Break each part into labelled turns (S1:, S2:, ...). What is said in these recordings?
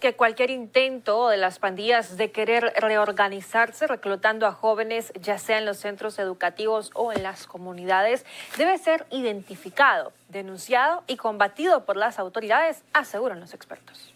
S1: es que cualquier intento de las pandillas de querer reorganizarse reclutando a jóvenes, ya sea en los centros educativos o en las comunidades, debe ser identificado, denunciado y combatido por las autoridades, aseguran los expertos.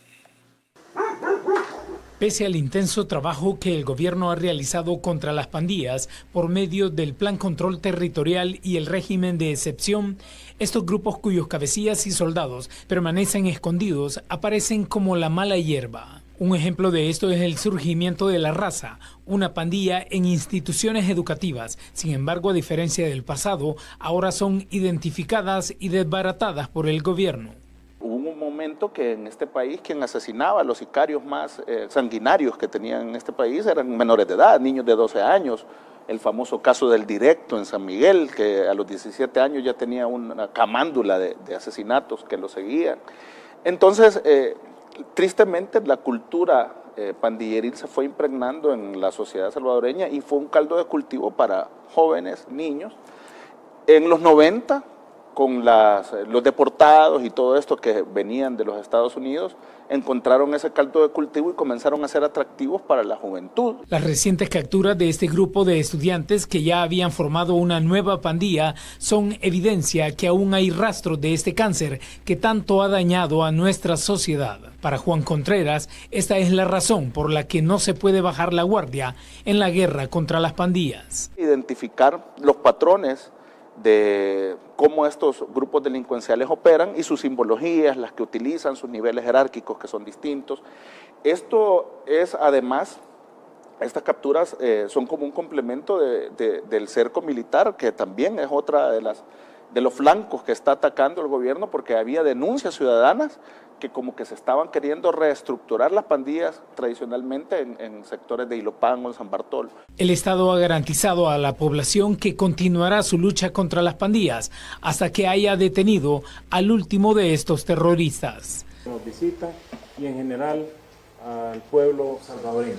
S2: Pese al intenso trabajo que el gobierno ha realizado contra las pandillas por medio del Plan Control Territorial y el régimen de excepción, estos grupos cuyos cabecillas y soldados permanecen escondidos aparecen como la mala hierba. Un ejemplo de esto es el surgimiento de La Raza, una pandilla en instituciones educativas. Sin embargo, a diferencia del pasado, ahora son identificadas y desbaratadas por el gobierno.
S3: Hubo un momento que en este país quien asesinaba a los sicarios más sanguinarios que tenían en este país eran menores de edad, niños de 12 años. El famoso caso del Directo en San Miguel, que a los 17 años ya tenía una camándula de asesinatos que lo seguían. Entonces, tristemente, la cultura pandilleril se fue impregnando en la sociedad salvadoreña y fue un caldo de cultivo para jóvenes, niños. En los 90, con los deportados y todo esto que venían de los Estados Unidos, encontraron ese caldo de cultivo y comenzaron a ser atractivos para la juventud.
S2: Las recientes capturas de este grupo de estudiantes que ya habían formado una nueva pandilla son evidencia que aún hay rastros de este cáncer que tanto ha dañado a nuestra sociedad. Para Juan Contreras, esta es la razón por la que no se puede bajar la guardia en la guerra contra las pandillas.
S3: Identificar los patrones de cómo estos grupos delincuenciales operan y sus simbologías, las que utilizan, sus niveles jerárquicos que son distintos. Esto es además, estas capturas son como un complemento del cerco militar, que también es otra de los flancos que está atacando el gobierno, porque había denuncias ciudadanas que como que se estaban queriendo reestructurar las pandillas tradicionalmente en sectores de Ilopango, en San Bartolo.
S2: El Estado ha garantizado a la población que continuará su lucha contra las pandillas hasta que haya detenido al último de estos terroristas.
S4: Nos visitan y en general al pueblo salvadoreño.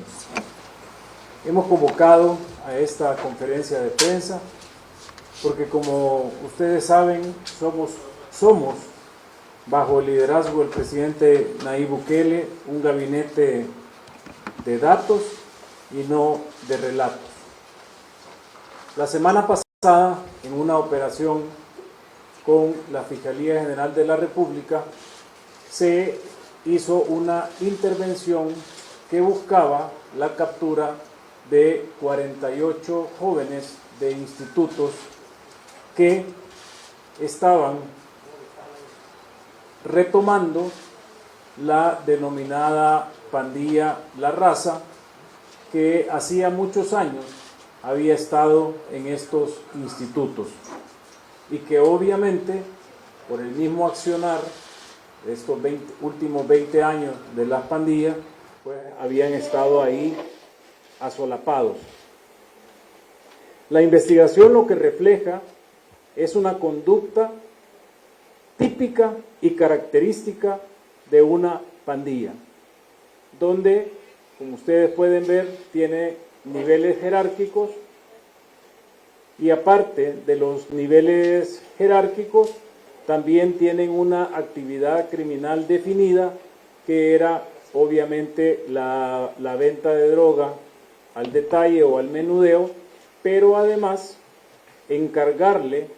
S4: Hemos convocado a esta conferencia de prensa porque, como ustedes saben, somos bajo el liderazgo del presidente Nayib Bukele, un gabinete de datos y no de relatos. La semana pasada, en una operación con la Fiscalía General de la República, se hizo una intervención que buscaba la captura de 48 jóvenes de institutos que estaban retomando la denominada pandilla La Raza, que hacía muchos años había estado en estos institutos y que obviamente por el mismo accionar de estos últimos 20 años de las pandillas, pues habían estado ahí asolapados. La investigación lo que refleja es una conducta típica y característica de una pandilla, donde, como ustedes pueden ver, tiene niveles jerárquicos y aparte de los niveles jerárquicos, también tienen una actividad criminal definida que era obviamente la venta de droga al detalle o al menudeo, pero además encargarle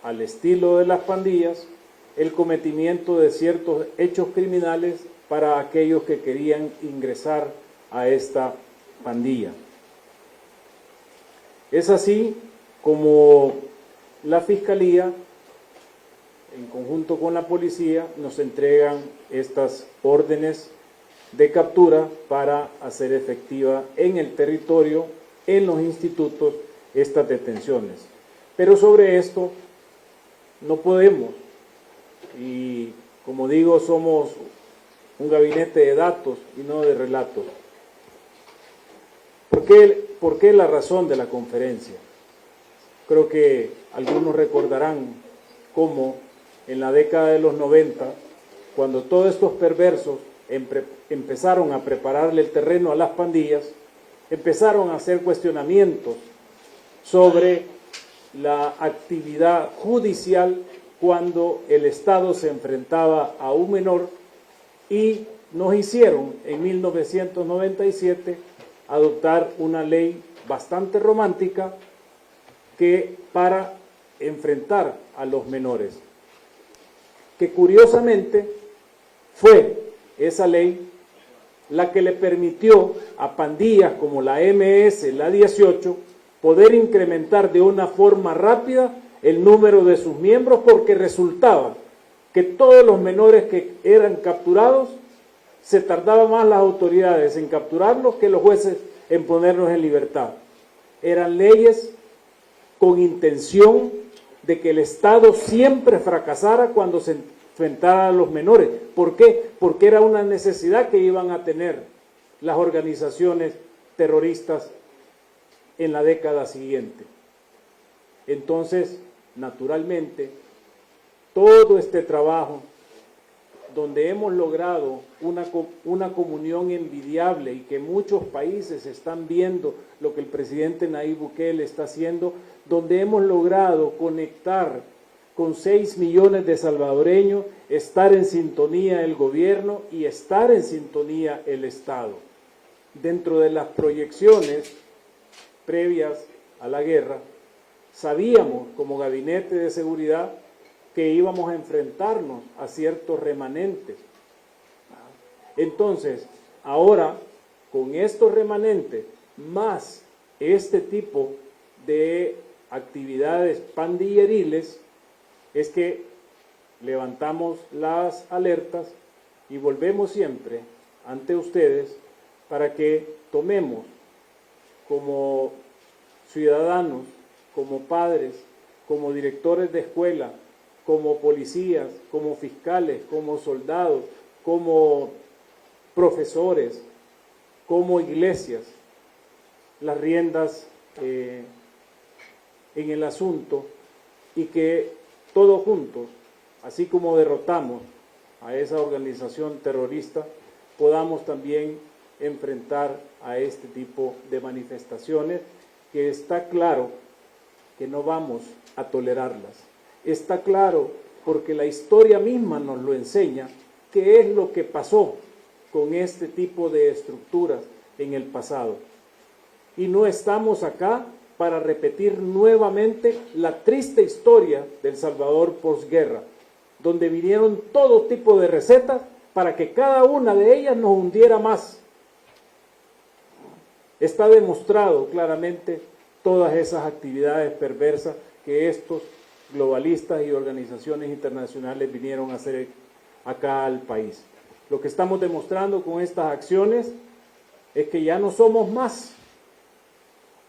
S4: al estilo de las pandillas el cometimiento de ciertos hechos criminales para aquellos que querían ingresar a esta pandilla. Es así como la Fiscalía, en conjunto con la policía, nos entregan estas órdenes de captura para hacer efectiva en el territorio, en los institutos, estas detenciones. Pero sobre esto no podemos, y como digo, somos un gabinete de datos y no de relatos. ¿Por qué la razón de la conferencia? Creo que algunos recordarán cómo en la década de los 90, cuando todos estos perversos empezaron a prepararle el terreno a las pandillas, empezaron a hacer cuestionamientos sobre la actividad judicial cuando el Estado se enfrentaba a un menor y nos hicieron en 1997 adoptar una ley bastante romántica para enfrentar a los menores, que curiosamente fue esa ley la que le permitió a pandillas como la MS, la 18, poder incrementar de una forma rápida el número de sus miembros, porque resultaba que todos los menores que eran capturados, se tardaban más las autoridades en capturarlos que los jueces en ponerlos en libertad. Eran leyes con intención de que el Estado siempre fracasara cuando se enfrentara a los menores. ¿Por qué? Porque era una necesidad que iban a tener las organizaciones terroristas en la década siguiente. Entonces, naturalmente, todo este trabajo, donde hemos logrado una comunión envidiable y que muchos países están viendo lo que el presidente Nayib Bukele está haciendo, donde hemos logrado conectar con 6 millones de salvadoreños, estar en sintonía el gobierno y estar en sintonía el Estado. Dentro de las proyecciones previas a la guerra, sabíamos como Gabinete de Seguridad que íbamos a enfrentarnos a ciertos remanentes. Entonces, ahora, con estos remanentes, más este tipo de actividades pandilleriles, es que levantamos las alertas y volvemos siempre ante ustedes para que tomemos como ciudadanos, como padres, como directores de escuela, como policías, como fiscales, como soldados, como profesores, como iglesias, las riendas en el asunto, y que todos juntos, así como derrotamos a esa organización terrorista, podamos también enfrentar a este tipo de manifestaciones, que está claro que no vamos a tolerarlas. Está claro porque la historia misma nos lo enseña, qué es lo que pasó con este tipo de estructuras en el pasado. Y no estamos acá para repetir nuevamente la triste historia del Salvador posguerra, donde vinieron todo tipo de recetas para que cada una de ellas nos hundiera más. Está demostrado claramente todas esas actividades perversas que estos globalistas y organizaciones internacionales vinieron a hacer acá al país. Lo que estamos demostrando con estas acciones es que ya no somos más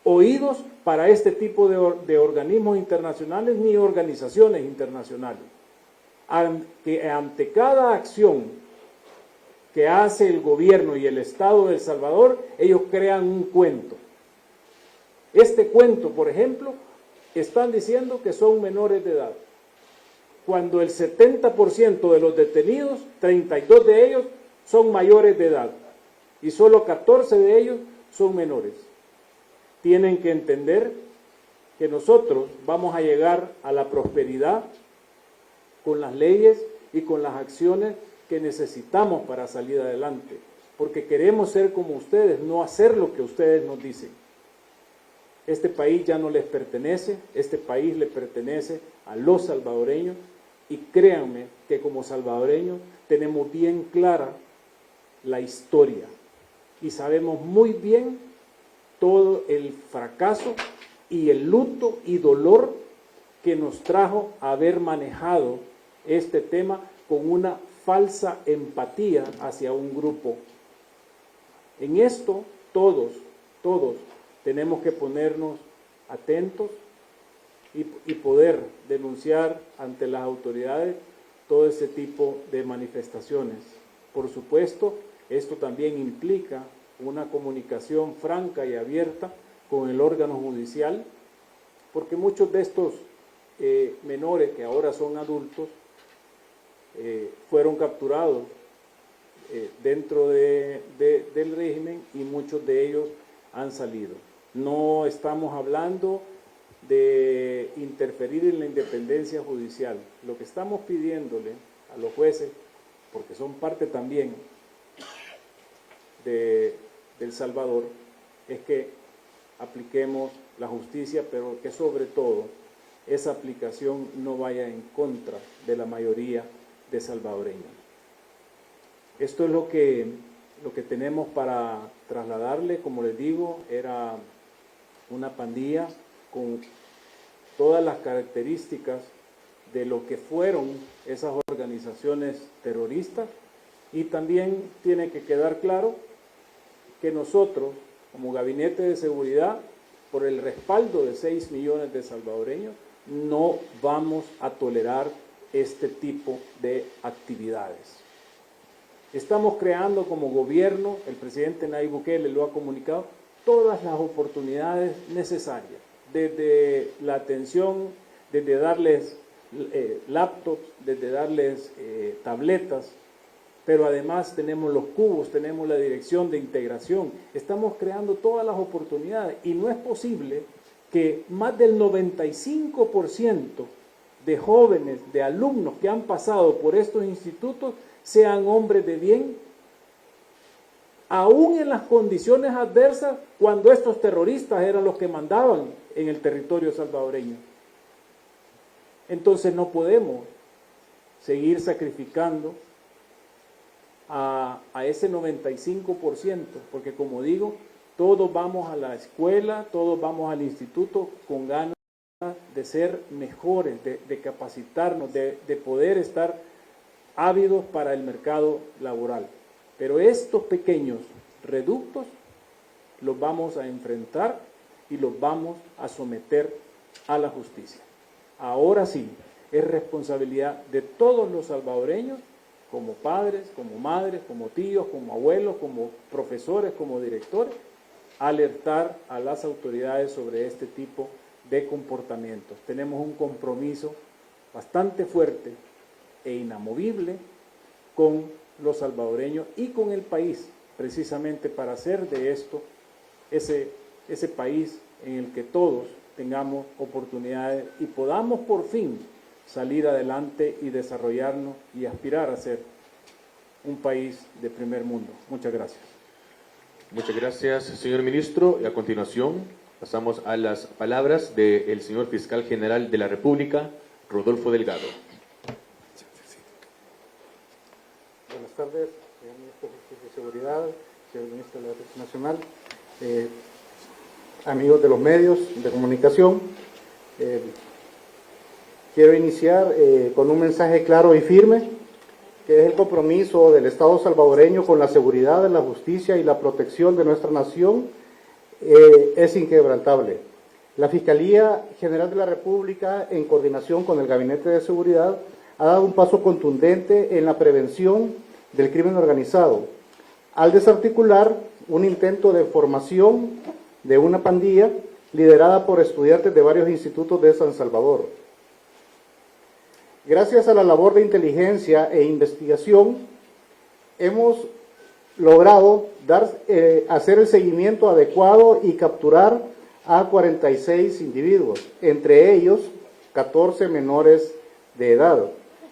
S4: oídos para este tipo de organismos internacionales ni organizaciones internacionales. Ante cada acción que hace el gobierno y el Estado de El Salvador, ellos crean un cuento. Este cuento, por ejemplo, están diciendo que son menores de edad, cuando el 70% de los detenidos, 32 de ellos, son mayores de edad, y solo 14 de ellos son menores. Tienen que entender que nosotros vamos a llegar a la prosperidad con las leyes y con las acciones que necesitamos para salir adelante, porque queremos ser como ustedes, no hacer lo que ustedes nos dicen. Este país ya no les pertenece, este país le pertenece a los salvadoreños, y créanme que como salvadoreños tenemos bien clara la historia y sabemos muy bien todo el fracaso y el luto y dolor que nos trajo haber manejado este tema con una falsa empatía hacia un grupo. En esto todos tenemos que ponernos atentos y poder denunciar ante las autoridades todo ese tipo de manifestaciones. Por supuesto, esto también implica una comunicación franca y abierta con el órgano judicial, porque muchos de estos menores que ahora son adultos fueron capturados dentro del régimen y muchos de ellos han salido. No estamos hablando de interferir en la independencia judicial. Lo que estamos pidiéndole a los jueces, porque son parte también de El Salvador es que apliquemos la justicia, pero que sobre todo esa aplicación no vaya en contra de la mayoría de salvadoreños. Esto es lo que tenemos para trasladarle. Como les digo, era una pandilla con todas las características de lo que fueron esas organizaciones terroristas, y también tiene que quedar claro que nosotros, como Gabinete de Seguridad, por el respaldo de 6 millones de salvadoreños, no vamos a tolerar este tipo de actividades. Estamos creando como gobierno, el presidente Nayib Bukele lo ha comunicado, todas las oportunidades necesarias, desde la atención, desde darles laptops, desde darles tabletas, pero además tenemos los cubos, tenemos la dirección de integración, estamos creando todas las oportunidades, y no es posible que más del 95% de jóvenes, de alumnos que han pasado por estos institutos sean hombres de bien, aún en las condiciones adversas, cuando estos terroristas eran los que mandaban en el territorio salvadoreño. Entonces no podemos seguir sacrificando a ese 95%, porque como digo, todos vamos a la escuela, todos vamos al instituto con ganas de ser mejores, de capacitarnos, de poder estar ávidos para el mercado laboral. Pero estos pequeños reductos los vamos a enfrentar y los vamos a someter a la justicia. Ahora sí, es responsabilidad de todos los salvadoreños, como padres, como madres, como tíos, como abuelos, como profesores, como directores, alertar a las autoridades sobre este tipo de comportamientos. Tenemos un compromiso bastante fuerte e inamovible con los salvadoreños y con el país, precisamente para hacer de esto ese país en el que todos tengamos oportunidades y podamos por fin salir adelante y desarrollarnos y aspirar a ser un país de primer mundo. Muchas gracias.
S5: Muchas gracias, señor ministro. Y a continuación pasamos a las palabras del señor Fiscal General de la República, Rodolfo Delgado.
S6: Buenas tardes, señor ministro de Justicia y Seguridad, señor ministro de la Defensa Nacional, amigos de los medios de comunicación. Quiero iniciar con un mensaje claro y firme, que es el compromiso del Estado salvadoreño con la seguridad, la justicia y la protección de nuestra nación es inquebrantable. La Fiscalía General de la República, en coordinación con el Gabinete de Seguridad, ha dado un paso contundente en la prevención del crimen organizado, al desarticular un intento de formación de una pandilla liderada por estudiantes de varios institutos de San Salvador. Gracias a la labor de inteligencia e investigación, hemos logrado hacer el seguimiento adecuado y capturar a 46 individuos, entre ellos 14 menores de edad,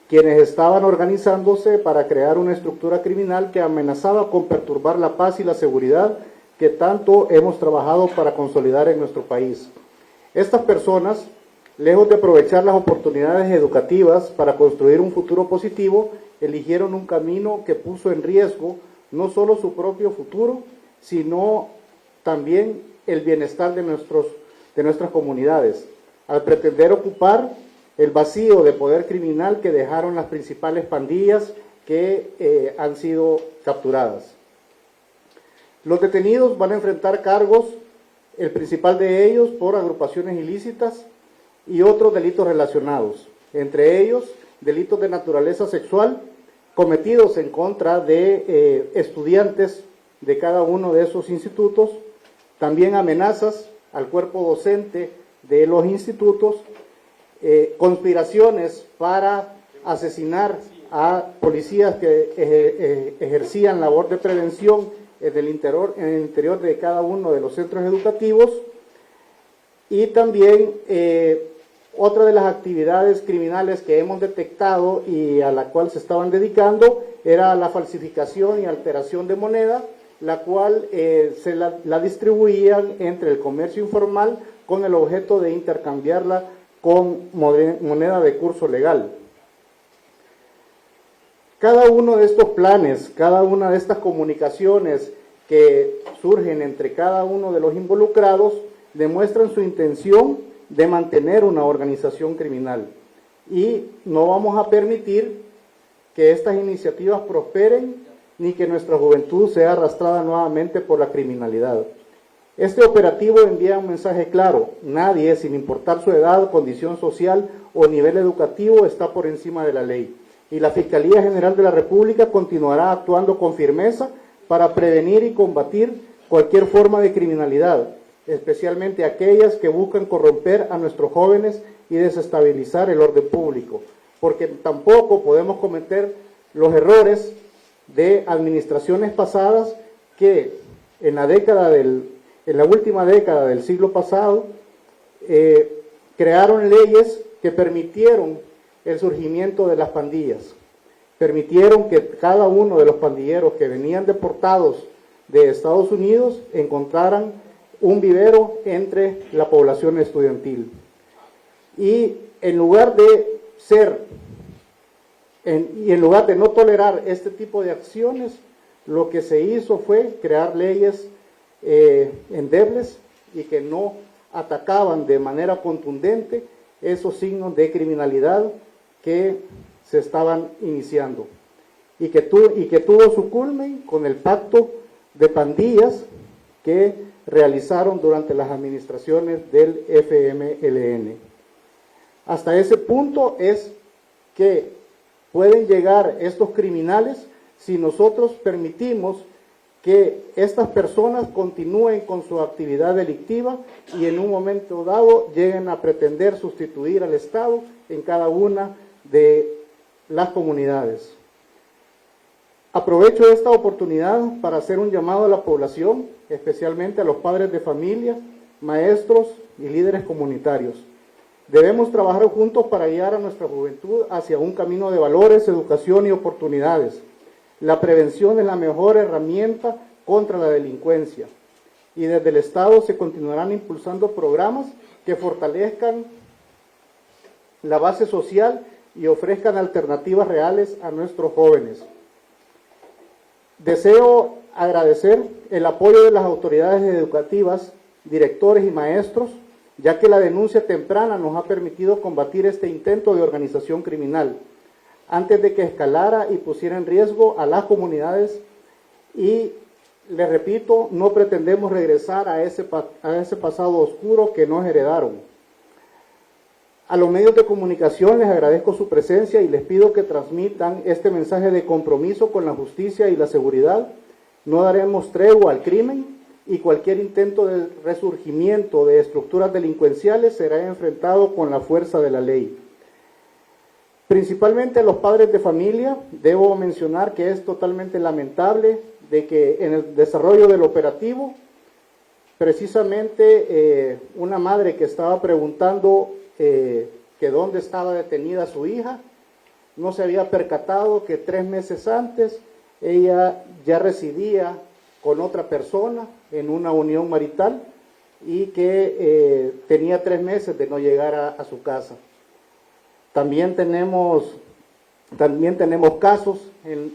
S6: quienes estaban organizándose para crear una estructura criminal que amenazaba con perturbar la paz y la seguridad que tanto hemos trabajado para consolidar en nuestro país. Estas personas, lejos de aprovechar las oportunidades educativas para construir un futuro positivo, eligieron un camino que puso en riesgo no solo su propio futuro, sino también el bienestar de nuestras comunidades, al pretender ocupar el vacío de poder criminal que dejaron las principales pandillas que han sido capturadas. Los detenidos van a enfrentar cargos, el principal de ellos por agrupaciones ilícitas y otros delitos relacionados, entre ellos delitos de naturaleza sexual cometidos en contra de estudiantes de cada uno de esos institutos, también amenazas al cuerpo docente de los institutos, conspiraciones para asesinar a policías que ejercían labor de prevención en el interior de cada uno de los centros educativos, y también otra de las actividades criminales que hemos detectado y a la cual se estaban dedicando era la falsificación y alteración de moneda la cual la distribuían entre el comercio informal con el objeto de intercambiarla con moneda de curso legal. Cada uno de estos planes, cada una de estas comunicaciones que surgen entre cada uno de los involucrados demuestran su intención de mantener una organización criminal. Y no vamos a permitir que estas iniciativas prosperen ni que nuestra juventud sea arrastrada nuevamente por la criminalidad. Este operativo envía un mensaje claro: nadie, sin importar su edad, condición social o nivel educativo, está por encima de la ley. Y la Fiscalía General de la República continuará actuando con firmeza para prevenir y combatir cualquier forma de criminalidad, especialmente aquellas que buscan corromper a nuestros jóvenes y desestabilizar el orden público, porque tampoco podemos cometer los errores de administraciones pasadas que en la última década del siglo pasado crearon leyes que permitieron el surgimiento de las pandillas, permitieron que cada uno de los pandilleros que venían deportados de Estados Unidos encontraran un vivero entre la población estudiantil. Y en lugar de no tolerar este tipo de acciones, lo que se hizo fue crear leyes endebles y que no atacaban de manera contundente esos signos de criminalidad que se estaban iniciando y que tuvo su culmen con el pacto de pandillas que realizaron durante las administraciones del FMLN. Hasta ese punto es que pueden llegar estos criminales si nosotros permitimos que estas personas continúen con su actividad delictiva y en un momento dado lleguen a pretender sustituir al Estado en cada una de las comunidades. Aprovecho esta oportunidad para hacer un llamado a la población, especialmente a los padres de familia, maestros y líderes comunitarios. Debemos trabajar juntos para guiar a nuestra juventud hacia un camino de valores, educación y oportunidades. La prevención es la mejor herramienta contra la delincuencia y desde el Estado se continuarán impulsando programas que fortalezcan la base social y ofrezcan alternativas reales a nuestros jóvenes. Deseo agradecer el apoyo de las autoridades educativas, directores y maestros, ya que la denuncia temprana nos ha permitido combatir este intento de organización criminal antes de que escalara y pusiera en riesgo a las comunidades. Y les repito, no pretendemos regresar a ese pasado oscuro que nos heredaron. A los medios de comunicación les agradezco su presencia y les pido que transmitan este mensaje de compromiso con la justicia y la seguridad. No daremos tregua al crimen y cualquier intento de resurgimiento de estructuras delincuenciales será enfrentado con la fuerza de la ley. Principalmente a los padres de familia, debo mencionar que es totalmente lamentable de que en el desarrollo del operativo, precisamente una madre que estaba preguntando que dónde estaba detenida su hija, no se había percatado que 3 meses antes ella ya residía con otra persona en una unión marital y que tenía 3 meses de no llegar a su casa. También tenemos casos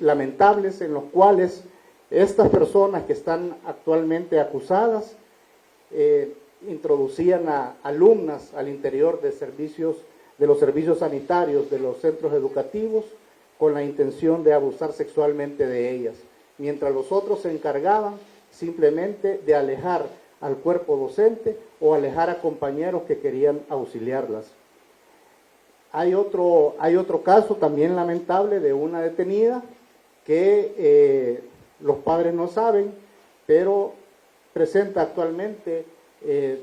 S6: lamentables en los cuales estas personas que están actualmente acusadas introducían a alumnas al interior de los servicios sanitarios de los centros educativos con la intención de abusar sexualmente de ellas, mientras los otros se encargaban simplemente de alejar al cuerpo docente o alejar a compañeros que querían auxiliarlas. Hay otro caso también lamentable de una detenida que los padres no saben, pero presenta actualmente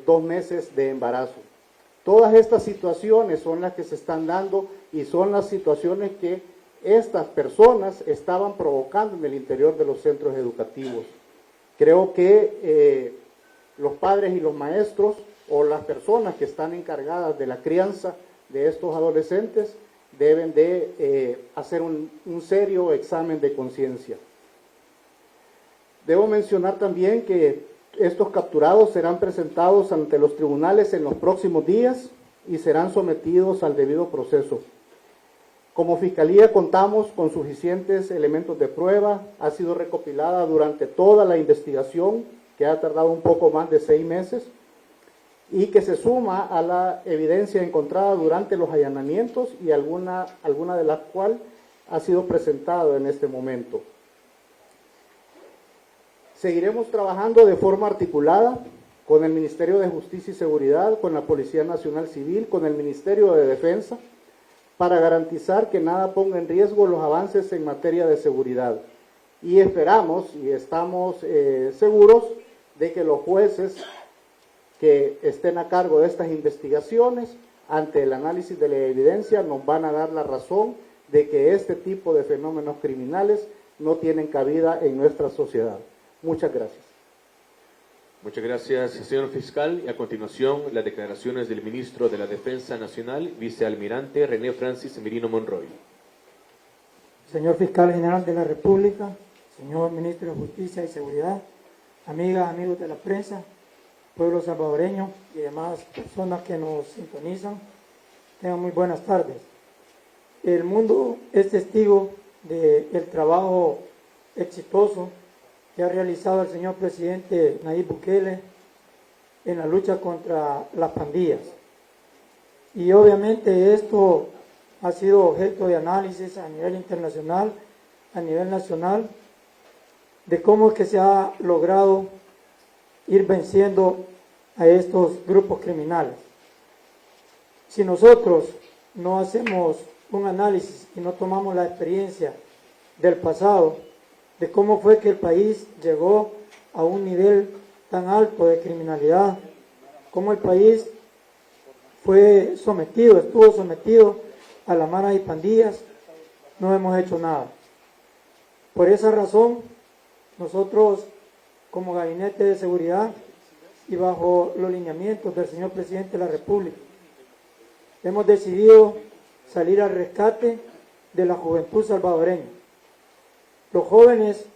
S6: 2 meses de embarazo. Todas estas situaciones son las que se están dando y son las situaciones que estas personas estaban provocando en el interior de los centros educativos. Creo que los padres y los maestros o las personas que están encargadas de la crianza de estos adolescentes deben de hacer un serio examen de conciencia. Debo mencionar también que estos capturados serán presentados ante los tribunales en los próximos días y serán sometidos al debido proceso. Como Fiscalía contamos con suficientes elementos de prueba, ha sido recopilada durante toda la investigación, que ha tardado un poco más de 6 meses, y que se suma a la evidencia encontrada durante los allanamientos y alguna de las cuales ha sido presentada en este momento. Seguiremos trabajando de forma articulada con el Ministerio de Justicia y Seguridad, con la Policía Nacional Civil, con el Ministerio de Defensa, para garantizar que nada ponga en riesgo los avances en materia de seguridad. Y esperamos y estamos seguros de que los jueces que estén a cargo de estas investigaciones, ante el análisis de la evidencia, nos van a dar la razón de que este tipo de fenómenos criminales no tienen cabida en nuestra sociedad. Muchas gracias.
S5: Muchas gracias, señor fiscal. Y a continuación, las declaraciones del ministro de la Defensa Nacional, vicealmirante René Francis Merino Monroy.
S7: Señor fiscal general de la República, señor ministro de Justicia y Seguridad, amigas, amigos de la prensa, pueblo salvadoreño y demás personas que nos sintonizan, tengan muy buenas tardes. El mundo es testigo del trabajo exitoso que ha realizado el señor presidente Nayib Bukele en la lucha contra las pandillas. Y obviamente esto ha sido objeto de análisis a nivel internacional, a nivel nacional, de cómo es que se ha logrado ir venciendo a estos grupos criminales. Si nosotros no hacemos un análisis y no tomamos la experiencia del pasado, de cómo fue que el país llegó a un nivel tan alto de criminalidad, cómo el país estuvo sometido a la mara y pandillas, no hemos hecho nada. Por esa razón, nosotros como Gabinete de Seguridad y bajo los lineamientos del señor Presidente de la República, hemos decidido salir al rescate de la juventud salvadoreña. Los jóvenes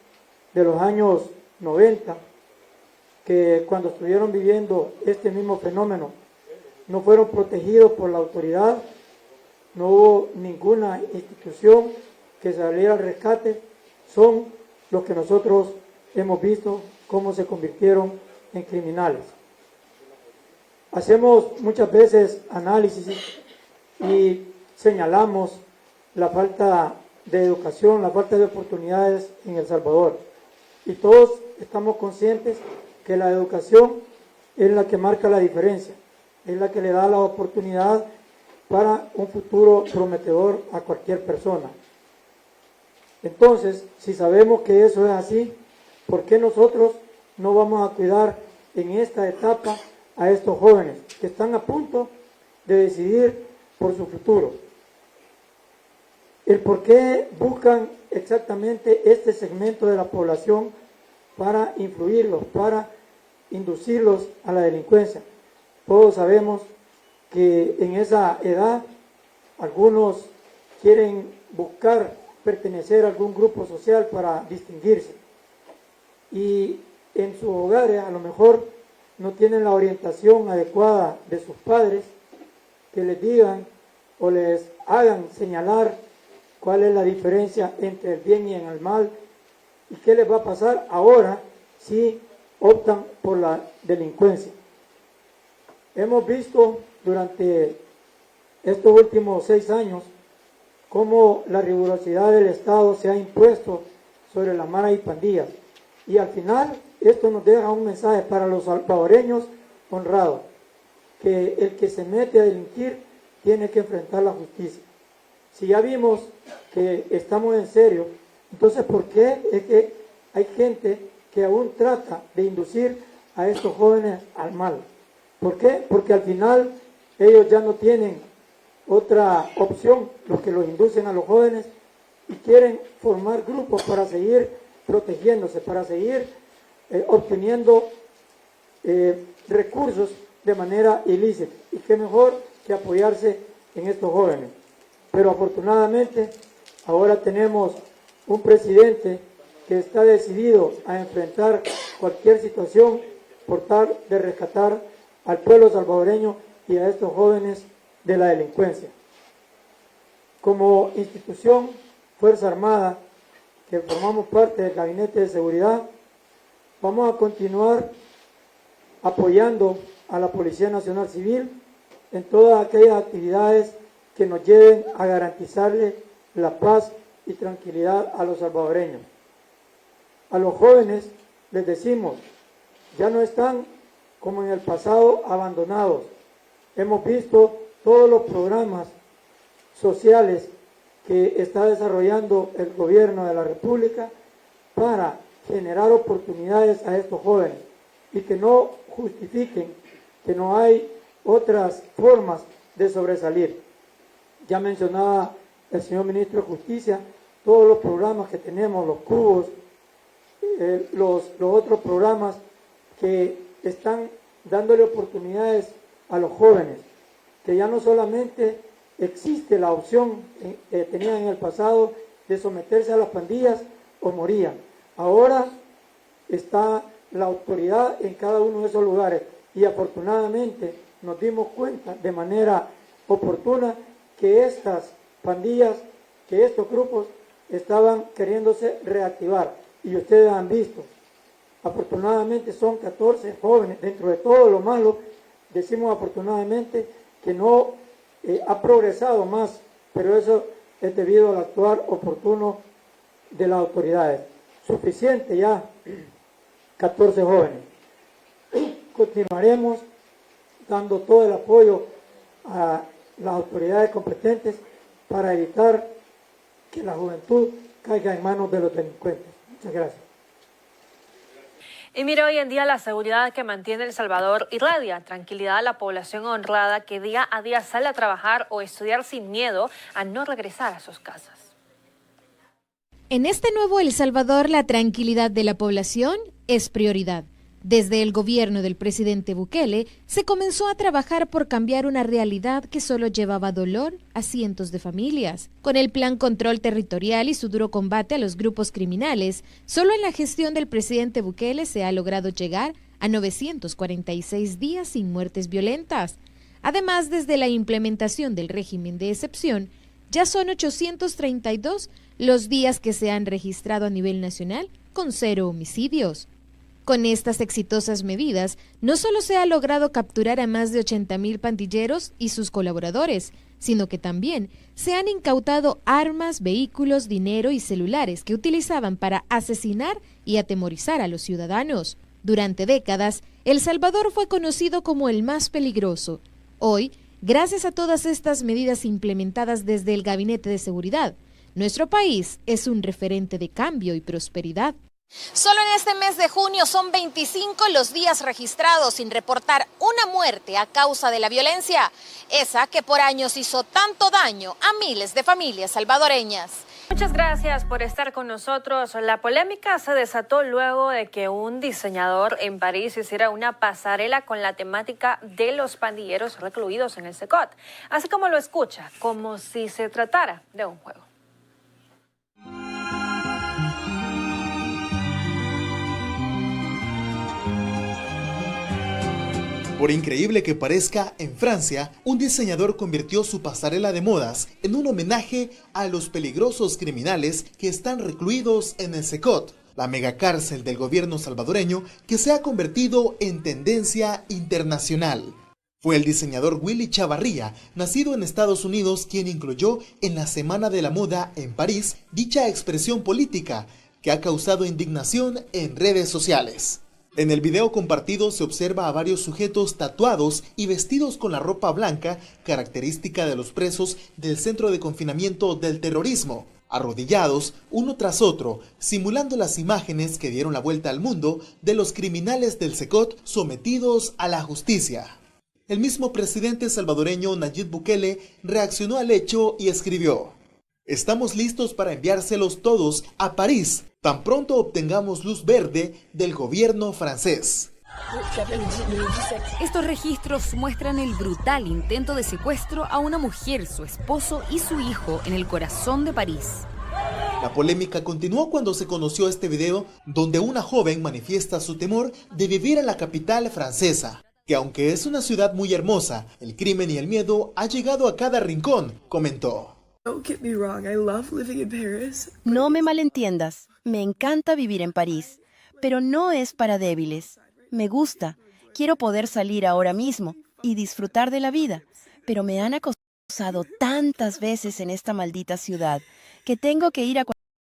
S7: de los años 90, que cuando estuvieron viviendo este mismo fenómeno, no fueron protegidos por la autoridad, no hubo ninguna institución que saliera al rescate, son los que nosotros hemos visto cómo se convirtieron en criminales. Hacemos muchas veces análisis y señalamos la falta de educación, la falta de oportunidades en El Salvador. Y todos estamos conscientes que la educación es la que marca la diferencia, es la que le da la oportunidad para un futuro prometedor a cualquier persona. Entonces, si sabemos que eso es así, ¿por qué nosotros no vamos a cuidar en esta etapa a estos jóvenes que están a punto de decidir por su futuro? El por qué buscan exactamente este segmento de la población para influirlos, para inducirlos a la delincuencia. Todos sabemos que en esa edad algunos quieren buscar pertenecer a algún grupo social para distinguirse. Y en sus hogares a lo mejor no tienen la orientación adecuada de sus padres que les digan o les hagan señalar cuál es la diferencia entre el bien y el mal y qué les va a pasar ahora si optan por la delincuencia. Hemos visto durante estos últimos 6 años cómo la rigurosidad del Estado se ha impuesto sobre las maras y pandillas. Y al final esto nos deja un mensaje para los salvadoreños honrados, que el que se mete a delinquir tiene que enfrentar la justicia. Si ya vimos que estamos en serio, entonces ¿por qué es que hay gente que aún trata de inducir a estos jóvenes al mal? ¿Por qué? Porque al final ellos ya no tienen otra opción, los que los inducen a los jóvenes, y quieren formar grupos para seguir protegiéndose, para seguir obteniendo recursos de manera ilícita. Y qué mejor que apoyarse en estos jóvenes. Pero afortunadamente ahora tenemos un presidente que que está decidido a enfrentar cualquier situación por tal de rescatar al pueblo salvadoreño y a estos jóvenes de la delincuencia. Como institución, Fuerza Armada, que formamos parte del Gabinete de Seguridad, vamos a continuar apoyando a la Policía Nacional Civil en todas aquellas actividades que nos lleven a garantizarle la paz y tranquilidad a los salvadoreños. A los jóvenes les decimos, ya no están como en el pasado abandonados. Hemos visto todos los programas sociales que está desarrollando el gobierno de la República para generar oportunidades a estos jóvenes y que no justifiquen que no hay otras formas de sobresalir. Ya mencionaba el señor Ministro de Justicia todos los programas que tenemos, los cubos, los otros programas que están dándole oportunidades a los jóvenes, que ya no solamente existe la opción que tenían en el pasado de someterse a las pandillas o morían. Ahora está la autoridad en cada uno de esos lugares y afortunadamente nos dimos cuenta de manera oportuna que estas pandillas, que estos grupos estaban queriéndose reactivar y ustedes han visto. Afortunadamente son 14 jóvenes, dentro de todo lo malo, decimos afortunadamente que no ha progresado más, pero eso es debido al actuar oportuno de las autoridades. Suficiente ya, 14 jóvenes. Continuaremos dando todo el apoyo a las autoridades competentes para evitar que la juventud caiga en manos de los delincuentes. Muchas gracias.
S1: Y mire, hoy en día la seguridad que mantiene El Salvador irradia tranquilidad a la población honrada que día a día sale a trabajar o estudiar sin miedo a no regresar a sus casas.
S8: En este nuevo El Salvador, la tranquilidad de la población es prioridad. Desde el gobierno del presidente Bukele se comenzó a trabajar por cambiar una realidad que solo llevaba dolor a cientos de familias. Con el Plan Control Territorial y su duro combate a los grupos criminales, solo en la gestión del presidente Bukele se ha logrado llegar a 946 días sin muertes violentas. Además, desde la implementación del régimen de excepción, ya son 832 los días que se han registrado a nivel nacional con 0 homicidios. Con estas exitosas medidas, no solo se ha logrado capturar a más de 80,000 pandilleros y sus colaboradores, sino que también se han incautado armas, vehículos, dinero y celulares que utilizaban para asesinar y atemorizar a los ciudadanos. Durante décadas, El Salvador fue conocido como el más peligroso. Hoy, gracias a todas estas medidas implementadas desde el Gabinete de Seguridad, nuestro país es un referente de cambio y prosperidad.
S9: Solo en este mes de junio son 25 los días registrados sin reportar una muerte a causa de la violencia, esa que por años hizo tanto daño a miles de familias salvadoreñas.
S1: Muchas gracias por estar con nosotros. La polémica se desató luego de que un diseñador en París hiciera una pasarela con la temática de los pandilleros recluidos en el SECOT, así como lo escucha, como si se tratara de un juego.
S10: Por increíble que parezca, en Francia, un diseñador convirtió su pasarela de modas en un homenaje a los peligrosos criminales que están recluidos en el SECOT, la megacárcel del gobierno salvadoreño que se ha convertido en tendencia internacional. Fue el diseñador Willy Chavarría, nacido en Estados Unidos, quien incluyó en la Semana de la Moda en París dicha expresión política que ha causado indignación en redes sociales. En el video compartido se observa a varios sujetos tatuados y vestidos con la ropa blanca, característica de los presos del centro de confinamiento del terrorismo, arrodillados uno tras otro, simulando las imágenes que dieron la vuelta al mundo de los criminales del SECOT sometidos a la justicia. El mismo presidente salvadoreño Nayib Bukele reaccionó al hecho y escribió: "Estamos listos para enviárselos todos a París, tan pronto obtengamos luz verde del gobierno francés".
S11: Estos registros muestran el brutal intento de secuestro a una mujer, su esposo y su hijo en el corazón de París.
S10: La polémica continuó cuando se conoció este video donde una joven manifiesta su temor de vivir en la capital francesa, que aunque es una ciudad muy hermosa, el crimen y el miedo ha llegado a cada rincón, comentó.
S12: No me malentiendas, me encanta vivir en París, pero no es para débiles. Me gusta, quiero poder salir ahora mismo y disfrutar de la vida, pero me han acosado tantas veces en esta maldita ciudad que tengo que ir a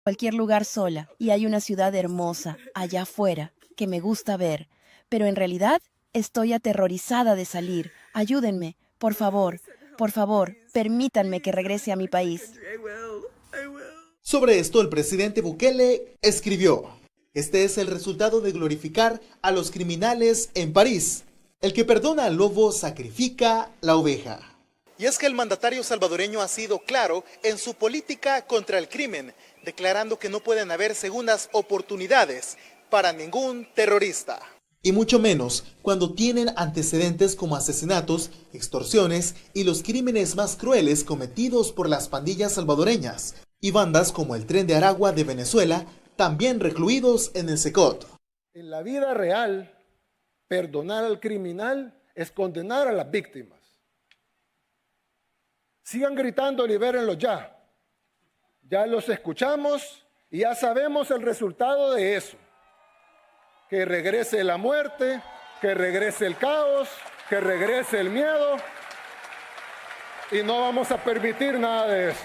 S12: cualquier lugar sola, y hay una ciudad hermosa allá afuera que me gusta ver, pero en realidad estoy aterrorizada de salir. Ayúdenme, por favor, permítanme que regrese a mi país.
S10: Sobre esto, el presidente Bukele escribió: este es el resultado de glorificar a los criminales en París. El que perdona al lobo sacrifica la oveja. Y es que el mandatario salvadoreño ha sido claro en su política contra el crimen, declarando que no pueden haber segundas oportunidades para ningún terrorista. Y mucho menos cuando tienen antecedentes como asesinatos, extorsiones y los crímenes más crueles cometidos por las pandillas salvadoreñas y bandas como el Tren de Aragua de Venezuela, también recluidos en el SECOT.
S13: En la vida real, perdonar al criminal es condenar a las víctimas. Sigan gritando, libérenlos ya. Ya los escuchamos y ya sabemos el resultado de eso. Que regrese la muerte, que regrese el caos, que regrese el miedo. Y no vamos a permitir nada de eso.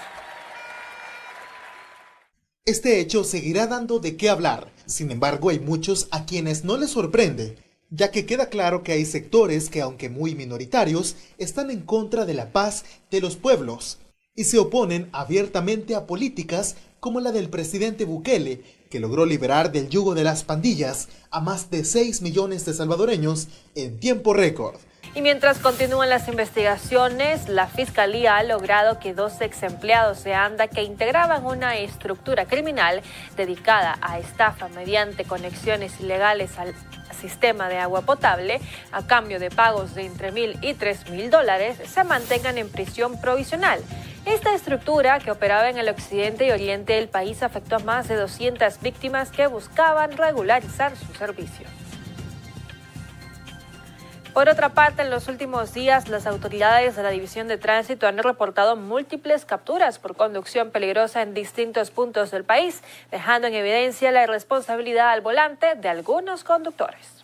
S10: Este hecho seguirá dando de qué hablar. Sin embargo, hay muchos a quienes no les sorprende, ya que queda claro que hay sectores que, aunque muy minoritarios, están en contra de la paz de los pueblos y se oponen abiertamente a políticas como la del presidente Bukele, que logró liberar del yugo de las pandillas a más de 6 millones de salvadoreños en tiempo récord.
S1: Y mientras continúan las investigaciones, la Fiscalía ha logrado que 2 ex empleados de ANDA que integraban una estructura criminal dedicada a estafa mediante conexiones ilegales al sistema de agua potable, a cambio de pagos de entre $1,000 y $3,000, se mantengan en prisión provisional. Esta estructura, que operaba en el occidente y oriente del país, afectó a más de 200 víctimas que buscaban regularizar su servicio. Por otra parte, en los últimos días, las autoridades de la División de Tránsito han reportado múltiples capturas por conducción peligrosa en distintos puntos del país, dejando en evidencia la irresponsabilidad al volante de algunos conductores.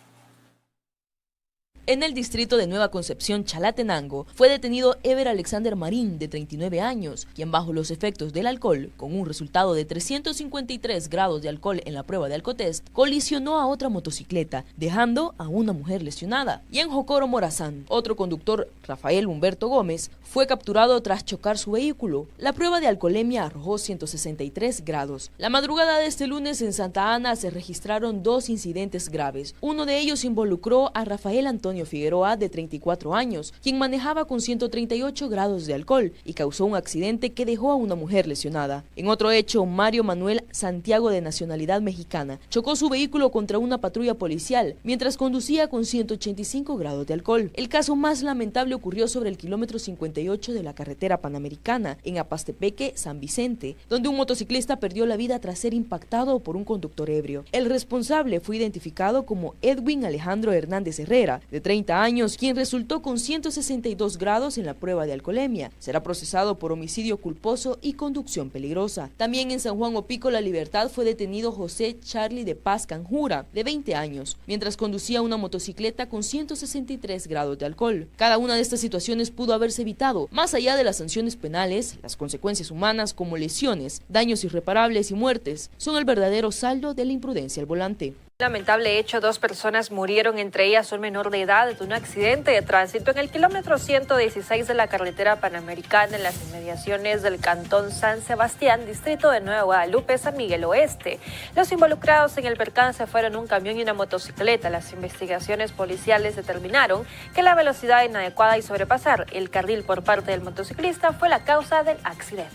S14: En el distrito de Nueva Concepción, Chalatenango, fue detenido Ever Alexander Marín, de 39 años, quien bajo los efectos del alcohol, con un resultado de 353 grados de alcohol en la prueba de alcotest, colisionó a otra motocicleta, dejando a una mujer lesionada. Y en Jocoro, Morazán, otro conductor, Rafael Humberto Gómez, fue capturado tras chocar su vehículo. La prueba de alcoholemia arrojó 163 grados. La madrugada de este lunes en Santa Ana se registraron 2 incidentes graves. Uno de ellos involucró a Rafael Antonio Figueroa, de 34 años, quien manejaba con 138 grados de alcohol y causó un accidente que dejó a una mujer lesionada. En otro hecho, Mario Manuel Santiago, de nacionalidad mexicana, chocó su vehículo contra una patrulla policial mientras conducía con 185 grados de alcohol. El caso más lamentable ocurrió sobre el kilómetro 58 de la carretera panamericana, en Apastepeque, San Vicente, donde un motociclista perdió la vida tras ser impactado por un conductor ebrio. El responsable fue identificado como Edwin Alejandro Hernández Herrera, de 30 años, quien resultó con 162 grados en la prueba de alcoholemia. Será procesado por homicidio culposo y conducción peligrosa. También en San Juan Opico, La Libertad, fue detenido José Charlie de Paz Canjura, de 20 años, mientras conducía una motocicleta con 163 grados de alcohol. Cada una de estas situaciones pudo haberse evitado. Más allá de las sanciones penales, las consecuencias humanas como lesiones, daños irreparables y muertes son el verdadero saldo de la imprudencia al volante.
S1: Lamentable hecho, 2 personas murieron, entre ellas un menor de edad, de un accidente de tránsito en el kilómetro 116 de la carretera panamericana en las inmediaciones del cantón San Sebastián, distrito de Nueva Guadalupe, San Miguel Oeste. Los involucrados en el percance fueron un camión y una motocicleta. Las investigaciones policiales determinaron que la velocidad inadecuada y sobrepasar el carril por parte del motociclista fue la causa del accidente.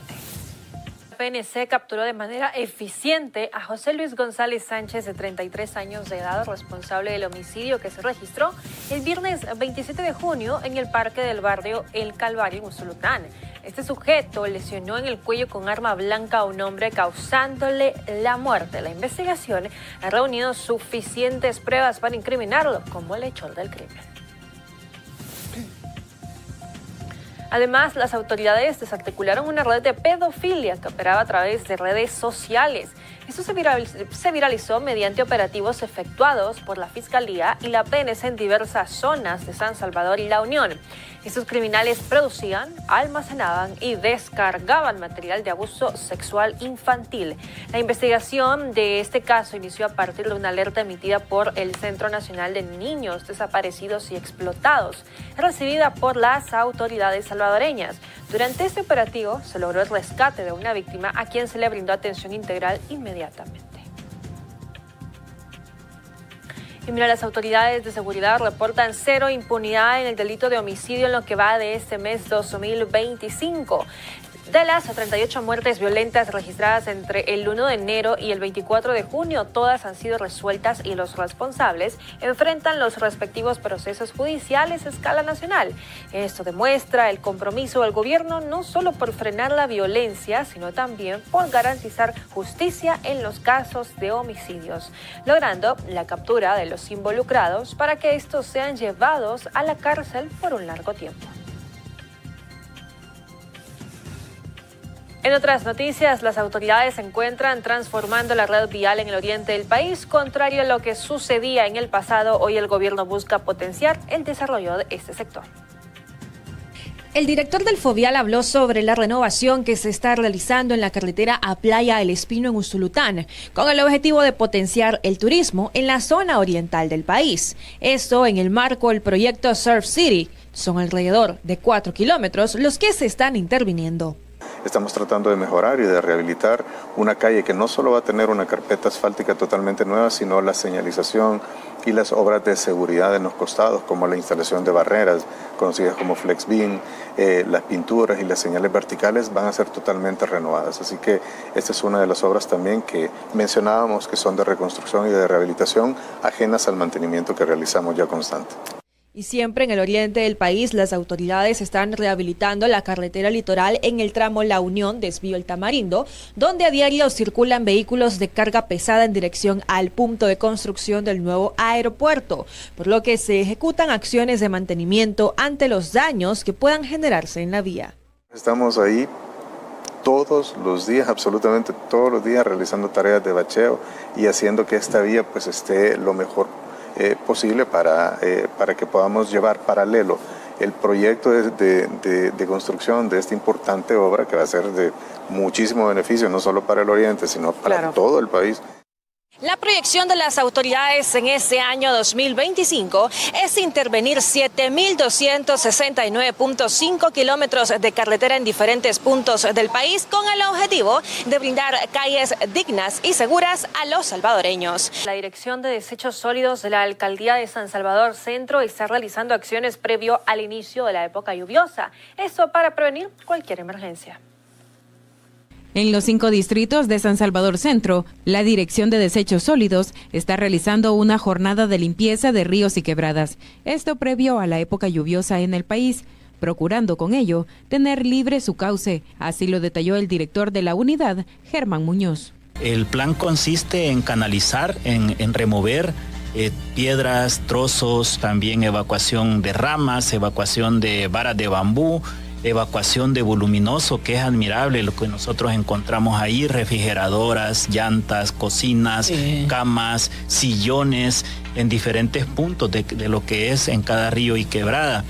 S1: PNC capturó de manera eficiente a José Luis González Sánchez, de 33 años de edad, responsable del homicidio que se registró el viernes 27 de junio en el parque del barrio El Calvario, en Usulután. Este sujeto lesionó en el cuello con arma blanca a un hombre causándole la muerte. La investigación ha reunido suficientes pruebas para incriminarlo como el hechor del crimen. Además, las autoridades desarticularon una red de pedofilia que operaba a través de redes sociales. Esto se viralizó mediante operativos efectuados por la Fiscalía y la PNC en diversas zonas de San Salvador y La Unión. Estos criminales producían, almacenaban y descargaban material de abuso sexual infantil. La investigación de este caso inició a partir de una alerta emitida por el Centro Nacional de Niños Desaparecidos y Explotados, recibida por las autoridades salvadoreñas. Durante este operativo se logró el rescate de una víctima a quien se le brindó atención integral inmediatamente. Y mira, las autoridades de seguridad reportan 0 impunidad en el delito de homicidio en lo que va de este mes 2025. De las 38 muertes violentas registradas entre el 1 de enero y el 24 de junio, todas han sido resueltas y los responsables enfrentan los respectivos procesos judiciales a escala nacional. Esto demuestra el compromiso del gobierno no solo por frenar la violencia, sino también por garantizar justicia en los casos de homicidios, logrando la captura de los involucrados para que estos sean llevados a la cárcel por un largo tiempo. En otras noticias, las autoridades se encuentran transformando la red vial en el oriente del país. Contrario a lo que sucedía en el pasado, hoy el gobierno busca potenciar el desarrollo de este sector.
S15: El director del Fovial habló sobre la renovación que se está realizando en la carretera a Playa El Espino en Usulután, con el objetivo de potenciar el turismo en la zona oriental del país. Esto en el marco del proyecto Surf City. Son alrededor de 4 kilómetros los que se están interviniendo.
S16: Estamos tratando de mejorar y de rehabilitar una calle que no solo va a tener una carpeta asfáltica totalmente nueva, sino la señalización y las obras de seguridad en los costados, como la instalación de barreras, conocidas como flex beam, las pinturas y las señales verticales van a ser totalmente renovadas. Así que esta es una de las obras también que mencionábamos que son de reconstrucción y de rehabilitación, ajenas al mantenimiento que realizamos ya constante.
S15: Y siempre en el oriente del país, las autoridades están rehabilitando la carretera litoral en el tramo La Unión, desvío El Tamarindo, donde a diario circulan vehículos de carga pesada en dirección al punto de construcción del nuevo aeropuerto, por lo que se ejecutan acciones de mantenimiento ante los daños que puedan generarse en la vía.
S16: Estamos ahí todos los días, absolutamente todos los días, realizando tareas de bacheo y haciendo que esta vía pues esté lo mejor posible para que podamos llevar paralelo el proyecto de construcción de esta importante obra que va a ser de muchísimo beneficio, no solo para el oriente, sino para todo el país.
S15: La proyección de las autoridades en este año 2025 es intervenir 7.269.5 kilómetros de carretera en diferentes puntos del país con el objetivo de brindar calles dignas y seguras a los salvadoreños.
S1: La Dirección de Desechos Sólidos de la Alcaldía de San Salvador Centro está realizando acciones previo al inicio de la época lluviosa. Esto para prevenir cualquier emergencia.
S17: En los 5 distritos de San Salvador Centro, la Dirección de Desechos Sólidos está realizando una jornada de limpieza de ríos y quebradas. Esto previo a la época lluviosa en el país, procurando con ello tener libre su cauce. Así lo detalló el director de la unidad, Germán Muñoz.
S18: El plan consiste en canalizar, en remover piedras, trozos, también evacuación de ramas, evacuación de varas de bambú, evacuación de voluminoso, que es admirable lo que nosotros encontramos ahí: refrigeradoras, llantas, cocinas, camas, sillones, en diferentes puntos de lo que es en cada río y quebrada.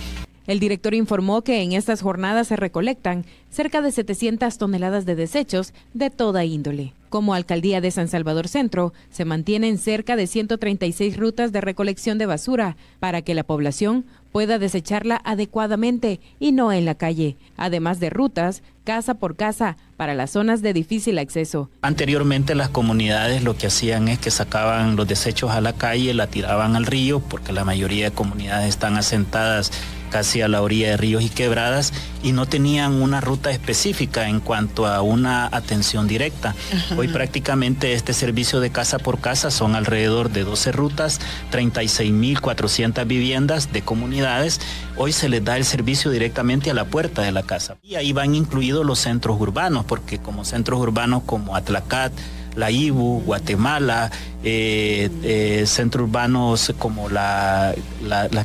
S17: El director informó que en estas jornadas se recolectan cerca de 700 toneladas de desechos de toda índole. Como Alcaldía de San Salvador Centro, se mantienen cerca de 136 rutas de recolección de basura para que la población pueda desecharla adecuadamente y no en la calle, además de rutas casa por casa para las zonas de difícil acceso.
S18: Anteriormente las comunidades lo que hacían es que sacaban los desechos a la calle, la tiraban al río, porque la mayoría de comunidades están asentadas casi a la orilla de ríos y quebradas, y no tenían una ruta específica en cuanto a una atención directa. Hoy prácticamente este servicio de casa por casa son alrededor de 12 rutas, 36.400 viviendas de comunidades. Hoy se les da el servicio directamente a la puerta de la casa. Y ahí van incluidos los centros urbanos, porque como centros urbanos como Atlacat, La Ibu, Guatemala, centros urbanos como la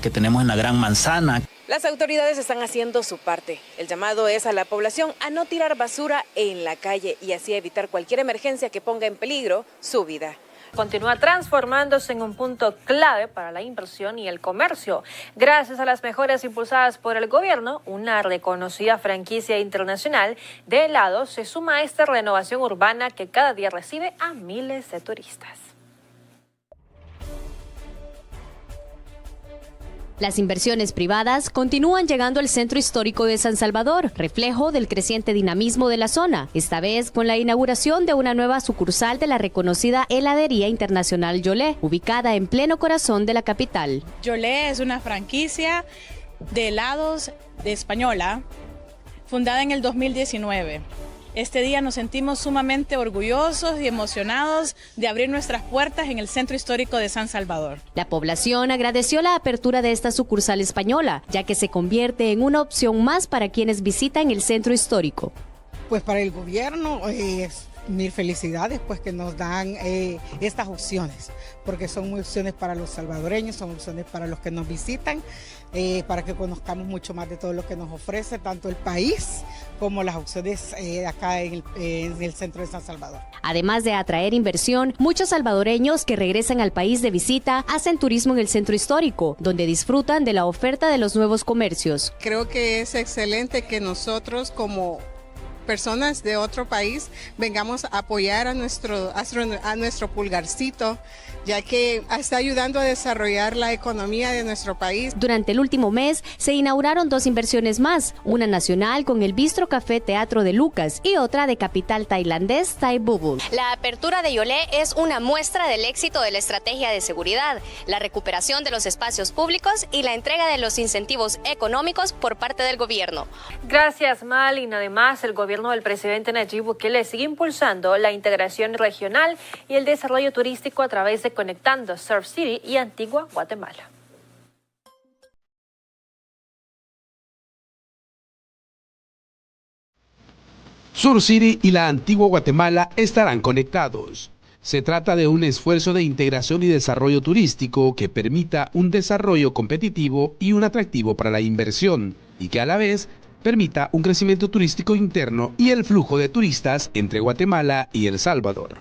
S18: que tenemos en la Gran Manzana.
S19: Las autoridades están haciendo su parte. El llamado es a la población a no tirar basura en la calle y así evitar cualquier emergencia que ponga en peligro su vida.
S1: Continúa transformándose en un punto clave para la inversión y el comercio. Gracias a las mejoras impulsadas por el gobierno, una reconocida franquicia internacional de helados se suma a esta renovación urbana que cada día recibe a miles de turistas.
S20: Las inversiones privadas continúan llegando al centro histórico de San Salvador, reflejo del creciente dinamismo de la zona, esta vez con la inauguración de una nueva sucursal de la reconocida heladería internacional Yolé, ubicada en pleno corazón de la capital.
S21: Yolé es una franquicia de helados de española, fundada en el 2019. Este día nos sentimos sumamente orgullosos y emocionados de abrir nuestras puertas en el centro histórico de San Salvador.
S20: La población agradeció la apertura de esta sucursal española, ya que se convierte en una opción más para quienes visitan el centro histórico.
S22: Pues para el gobierno mil felicidades pues que nos dan estas opciones, porque son opciones para los salvadoreños, son opciones para los que nos visitan, para que conozcamos mucho más de todo lo que nos ofrece tanto el país como las opciones acá en el centro de San Salvador.
S20: Además de atraer inversión, muchos salvadoreños que regresan al país de visita hacen turismo en el centro histórico, donde disfrutan de la oferta de los nuevos comercios.
S23: Creo que es excelente que nosotros como personas de otro país vengamos a apoyar a nuestro pulgarcito, ya que está ayudando a desarrollar la economía de nuestro país.
S20: Durante el último mes se inauguraron 2 inversiones más, una nacional con el Bistro Café Teatro de Lucas y otra de capital tailandés Thai Bubble.
S24: La apertura de Yolé es una muestra del éxito de la estrategia de seguridad, la recuperación de los espacios públicos y la entrega de los incentivos económicos por parte del gobierno.
S1: Gracias, Malin. Además, el gobierno del presidente Nayib Bukele sigue impulsando la integración regional y el desarrollo turístico a través de Conectando Surf City y Antigua Guatemala.
S25: Surf City y la Antigua Guatemala estarán conectados. Se trata de un esfuerzo de integración y desarrollo turístico que permita un desarrollo competitivo y un atractivo para la inversión, y que a la vez permita un crecimiento turístico interno y el flujo de turistas entre Guatemala y El Salvador.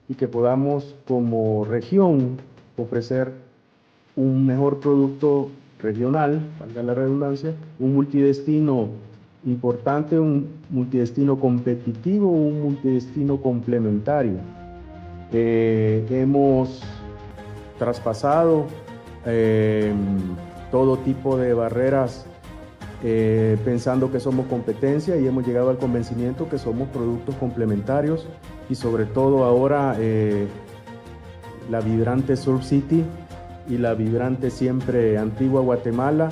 S26: Y que podamos como región ofrecer un mejor producto regional, valga la redundancia, un multidestino importante, un multidestino competitivo, un multidestino complementario. Hemos traspasado todo tipo de barreras pensando que somos competencia y hemos llegado al convencimiento que somos productos complementarios y sobre todo ahora la vibrante Surf City y la vibrante siempre Antigua Guatemala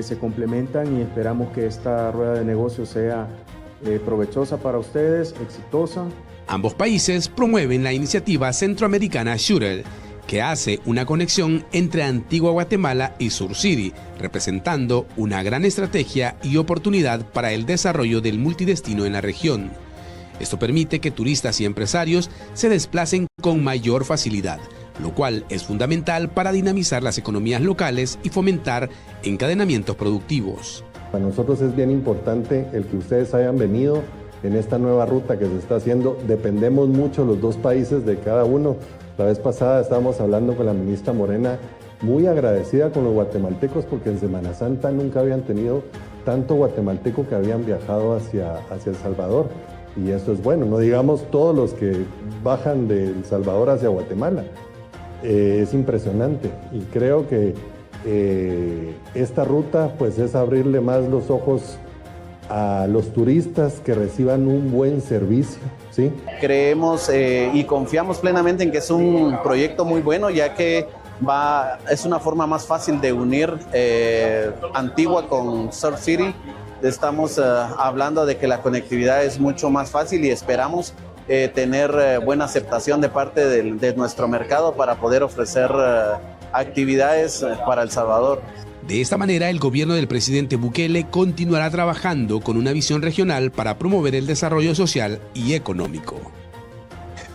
S26: se complementan y esperamos que esta rueda de negocio sea provechosa para ustedes, exitosa.
S25: Ambos países promueven la iniciativa centroamericana Shuttle, que hace una conexión entre Antigua Guatemala y Surf City, representando una gran estrategia y oportunidad para el desarrollo del multidestino en la región. Esto permite que turistas y empresarios se desplacen con mayor facilidad, lo cual es fundamental para dinamizar las economías locales y fomentar encadenamientos productivos.
S26: Para nosotros es bien importante el que ustedes hayan venido en esta nueva ruta que se está haciendo. Dependemos mucho los dos países de cada uno. La vez pasada estábamos hablando con la ministra Morena, muy agradecida con los guatemaltecos porque en Semana Santa nunca habían tenido tanto guatemalteco que habían viajado hacia El Salvador. Y eso es bueno, no digamos todos los que bajan de El Salvador hacia Guatemala. Es impresionante y creo que esta ruta pues es abrirle más los ojos a los turistas que reciban un buen servicio, ¿sí?
S27: Creemos y confiamos plenamente en que es un proyecto muy bueno, ya que
S2: es una forma más fácil de unir Antigua con Surf City. Estamos hablando de que la conectividad es mucho más fácil y esperamos tener buena aceptación de parte de nuestro mercado para poder ofrecer actividades para El Salvador.
S25: De esta manera, el gobierno del presidente Bukele continuará trabajando con una visión regional para promover el desarrollo social y económico.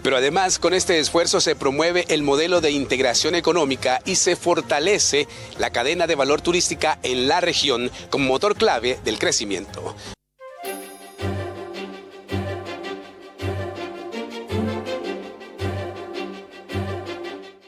S3: Pero además, con este esfuerzo se promueve el modelo de integración económica y se fortalece la cadena de valor turística en la región como motor clave del crecimiento.